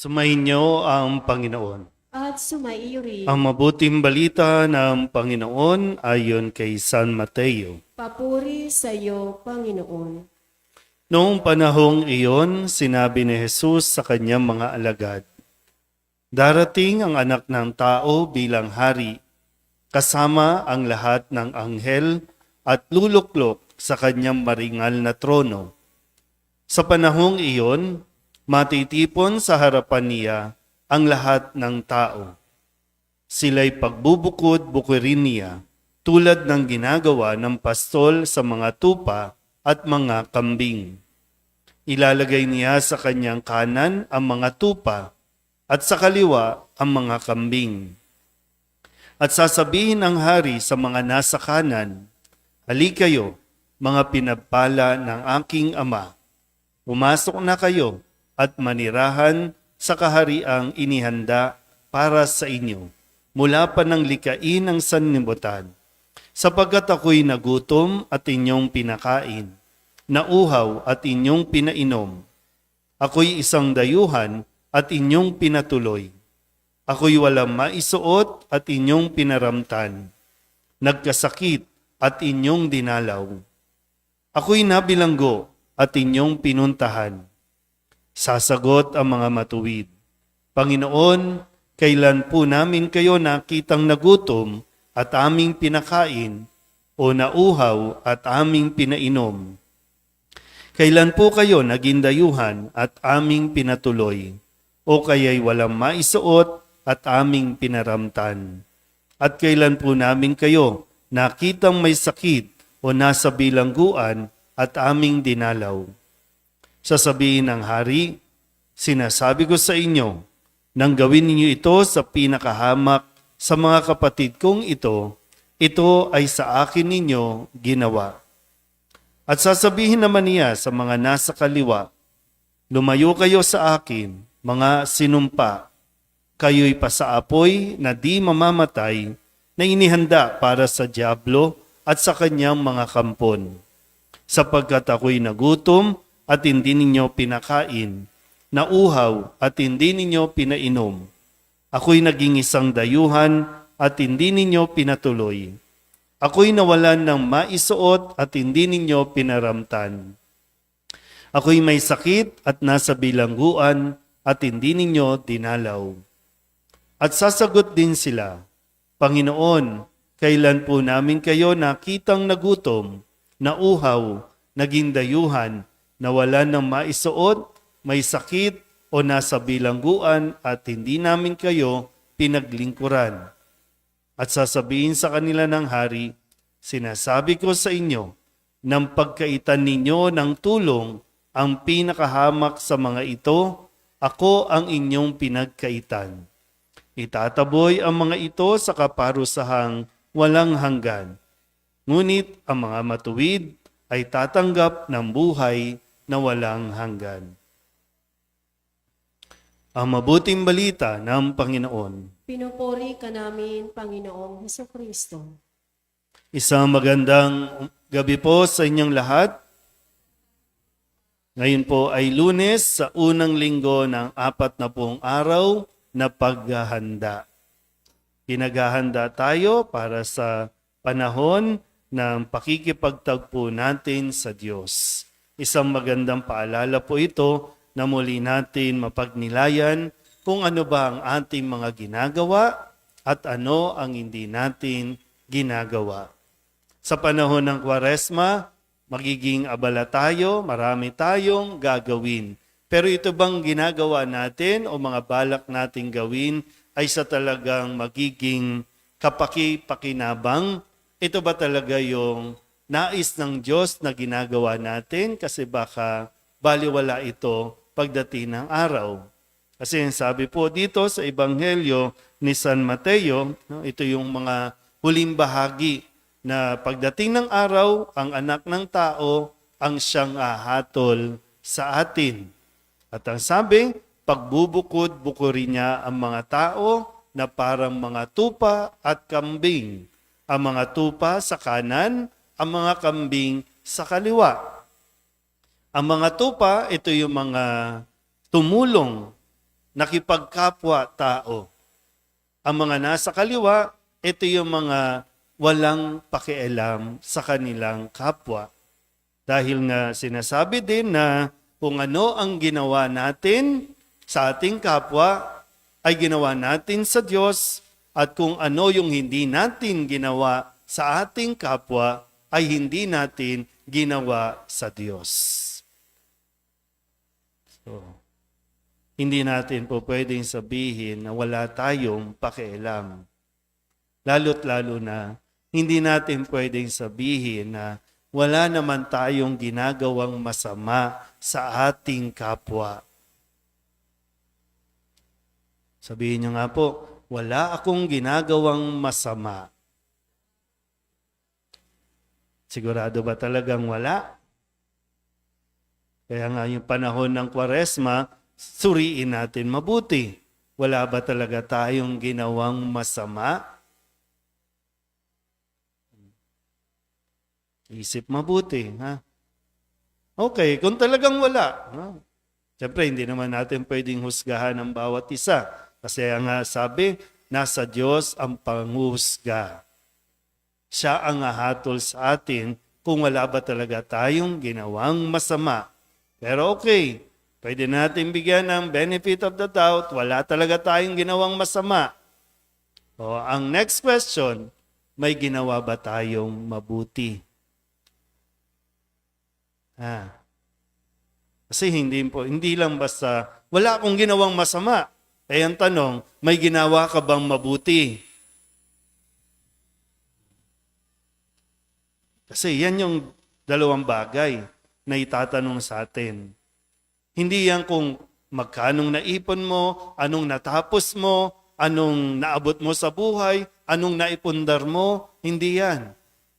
Sumainyo ang Panginoon. At sumaiyo rin. Ang mabuting balita ng Panginoon ayon kay San Mateo. Papuri sa iyo, Panginoon. Noong panahong iyon, sinabi ni Jesus sa kanyang mga alagad, "Darating ang anak ng tao bilang hari, kasama ang lahat ng anghel at luluklok sa kanyang maringal na trono. Sa panahong iyon, matitipon sa harapan niya ang lahat ng tao. Sila'y pagbubukod-bukirin niya tulad ng ginagawa ng pastol sa mga tupa at mga kambing. Ilalagay niya sa kanyang kanan ang mga tupa at sa kaliwa ang mga kambing. At sasabihin ng hari sa mga nasa kanan, 'Halikayo, mga pinagpala ng aking ama. Pumasok na kayo at manirahan sa kahariang inihanda para sa inyo mula pa ng likain ng sanlibutan. Sapagkat ako'y nagutom at inyong pinakain, nauhaw at inyong pinainom. Ako'y isang dayuhan at inyong pinatuloy. Ako'y walang maisuot at inyong pinaramtan. Nagkasakit at inyong dinalaw. Ako'y nabilanggo at inyong pinuntahan." Sasagot ang mga matuwid, "Panginoon, kailan po namin kayo nakitang nagutom at aming pinakain o nauhaw at aming pinainom? Kailan po kayo naging dayuhan at aming pinatuloy o kaya'y walang maisuot at aming pinaramtan? At kailan po namin kayo nakitang may sakit o nasa bilangguan at aming dinalaw?" Sasabihin ng hari, "Sinasabi ko sa inyo, nang gawin ninyo ito sa pinakahamak sa mga kapatid kong ito ay sa akin ninyo ginawa." At sasabihin naman niya sa mga nasa kaliwa, "Lumayo kayo sa akin, mga sinumpa. Kayo'y pasaapoy na di mamamatay na inihanda para sa dyablo at sa kanyang mga kampon. Sapagkat ako'y nagutom at hindi ninyo pinakain, nauhaw at hindi ninyo pinainom. Ako'y naging isang dayuhan at hindi ninyo pinatuloy. Ako'y nawalan ng maisuot at hindi ninyo pinaramtan. Ako'y may sakit at nasa bilangguan at hindi ninyo dinalaw." At sasagot din sila, "Panginoon, kailan po namin kayo nakitang nagutom, nauhaw, naging dayuhan, nawalan ng maisuot, may sakit o nasa bilangguan at hindi namin kayo pinaglingkuran?" At sasabihin sa kanila ng hari, "Sinasabi ko sa inyo, nang pagkaitan ninyo ng tulong ang pinakahamak sa mga ito, ako ang inyong pinagkaitan. Itataboy ang mga ito sa kaparusahang walang hanggan. Ngunit ang mga matuwid ay tatanggap ng buhay na walang hanggan." Ang mabuting balita ng Panginoon. Pinupuri ka namin, Panginoong Hesukristo. Isang magandang gabi po sa inyong lahat. Ngayon po ay Lunes sa unang linggo ng 40 araw na paghahanda. Pinaghahanda tayo para sa panahon ng pakikipagtagpo natin sa Diyos. Isang magandang paalala po ito na muli natin mapagnilayan kung ano ba ang ating mga ginagawa at ano ang hindi natin ginagawa. Sa panahon ng Kwaresma, magiging abala tayo, marami tayong gagawin. Pero ito bang ginagawa natin o mga balak nating gawin ay sa talagang magiging kapaki-pakinabang? Ito ba talaga yung nais ng Diyos na ginagawa natin? Kasi baka baliwala ito pagdating ng araw. Kasi sabi po dito sa Ebanghelyo ni San Mateo, ito yung mga huling bahagi na pagdating ng araw, ang anak ng tao ang siyang hahatol sa atin. At ang sabi, pagbubukod-bukurin niya ang mga tao na parang mga tupa at kambing. Ang mga tupa sa kanan, ang mga kambing sa kaliwa. Ang mga tupa, ito yung mga tumulong nakipagkapwa-tao. Ang mga nasa kaliwa, ito yung mga walang pakialam sa kanilang kapwa. Dahil nga sinasabi din na kung ano ang ginawa natin sa ating kapwa, ay ginawa natin sa Diyos, at kung ano yung hindi natin ginawa sa ating kapwa, ay hindi natin ginawa sa Diyos. So, hindi natin po pwedeng sabihin na wala tayong pakialam. Lalo't lalo na, hindi natin pwedeng sabihin na wala naman tayong ginagawang masama sa ating kapwa. Sabihin niyo nga po, wala akong ginagawang masama. Sigurado ba talagang wala? Kaya nga yung panahon ng Kwaresma, suriin natin mabuti. Wala ba talaga tayong ginawang masama? Isip mabuti, ha? Okay, kung talagang wala, ha? Siyempre, hindi naman natin pwedeng husgahan ang bawat isa. Kasi nga sabi, nasa Diyos ang panghusga. Siya ang hahatol sa atin kung wala ba talaga tayong ginawang masama. Pero okay, pwede natin bigyan ng benefit of the doubt, wala talaga tayong ginawang masama. O, ang next question, may ginawa ba tayong mabuti? Kasi hindi lang basta, wala akong ginawang masama. Eh ang tanong, may ginawa ka bang mabuti? Kasi yan yung dalawang bagay na itatanong sa atin. Hindi yan kung magkanong naipon mo, anong natapos mo, anong naabot mo sa buhay, anong naipundar mo, hindi yan.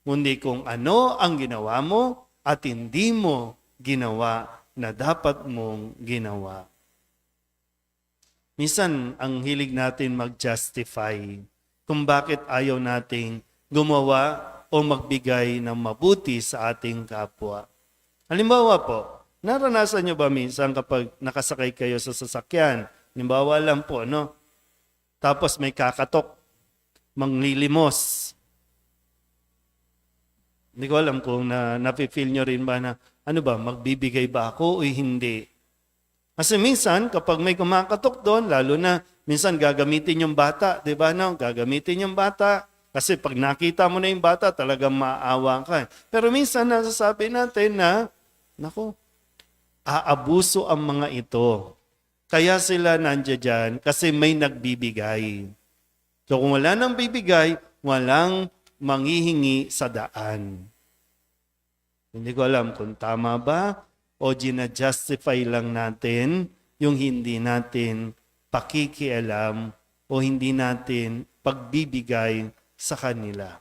Kundi kung ano ang ginawa mo at hindi mo ginawa na dapat mong ginawa. Minsan, ang hilig natin mag-justify kung bakit ayaw nating gumawa o magbigay ng mabuti sa ating kapwa. Halimbawa po, naranasan nyo ba minsan kapag nakasakay kayo sa sasakyan? Halimbawa lang po, no? Tapos may kakatok, manglilimos. Hindi ko alam kung nafe-feel nyo rin ba na, ano ba, magbibigay ba ako o hindi? Kasi minsan, kapag may kumakatok doon, lalo na, minsan gagamitin yung bata, di ba? No? Gagamitin yung bata. Kasi pag nakita mo na yung bata, talagang maawa ka. Pero minsan, nasasabi natin na, naku, aabuso ang mga ito. Kaya sila nandiyan dyan kasi may nagbibigay. So kung wala nang bibigay, walang manghihingi sa daan. Hindi ko alam kung tama ba o gina-justify lang natin yung hindi natin pakikialam o hindi natin pagbibigay sa kanila.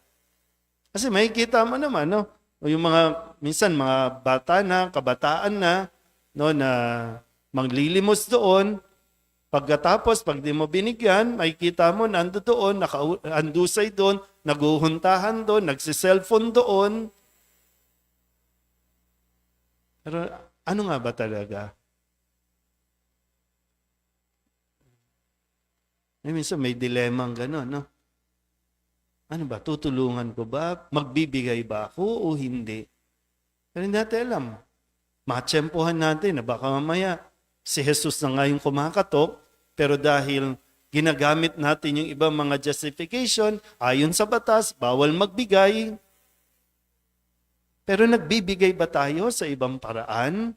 Kasi makikita mo naman, no? O yung minsan mga bata na, kabataan na, no, na maglilimos doon. Pagkatapos, pag di mo binigyan, makikita mo nando doon, nakaandusay doon, naguhuntahan doon, nagsiselfone doon. Pero ano nga ba talaga? Minsan may dilemang gano'n, no? Ano ba, tutulungan ko ba? Magbibigay ba ako o hindi? Pero hindi natin alam. Matsempohan natin na baka mamaya si Jesus na nga yung kumakatok, pero dahil ginagamit natin yung ibang mga justification, ayon sa batas, bawal magbigay. Pero nagbibigay ba tayo sa ibang paraan?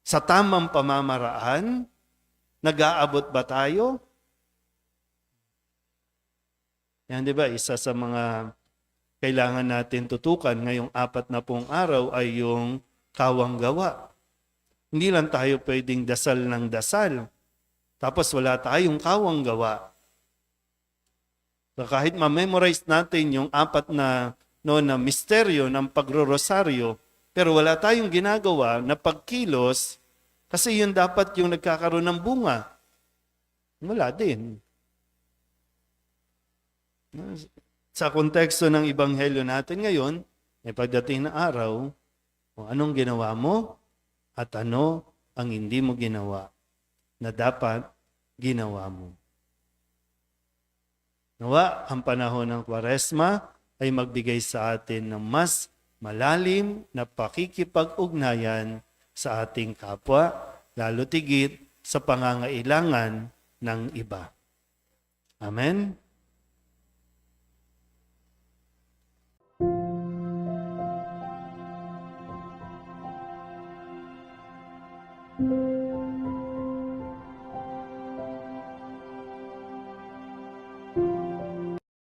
Sa tamang pamamaraan? Nag-aabot ba tayo? Yan, di ba? Isa sa mga kailangan natin tutukan ngayong 40 araw ay yung kawang gawa. Hindi lang tayo pwedeng dasal ng dasal. Tapos wala tayong kawang gawa. So kahit ma-memorize natin yung 4 na misteryo ng pagro-rosaryo, pero wala tayong ginagawa na pagkilos kasi yun dapat yung nagkakaroon ng bunga. Wala din. Sa konteksto ng ebanghelyo natin ngayon, may pagdating na araw, kung anong ginawa mo at ano ang hindi mo ginawa. na dapat ginawa mo. Nawa, ang panahon ng Kwaresma ay magbigay sa atin ng mas malalim na pakikipag-ugnayan sa ating kapwa, lalo tigit sa pangangailangan ng iba. Amen?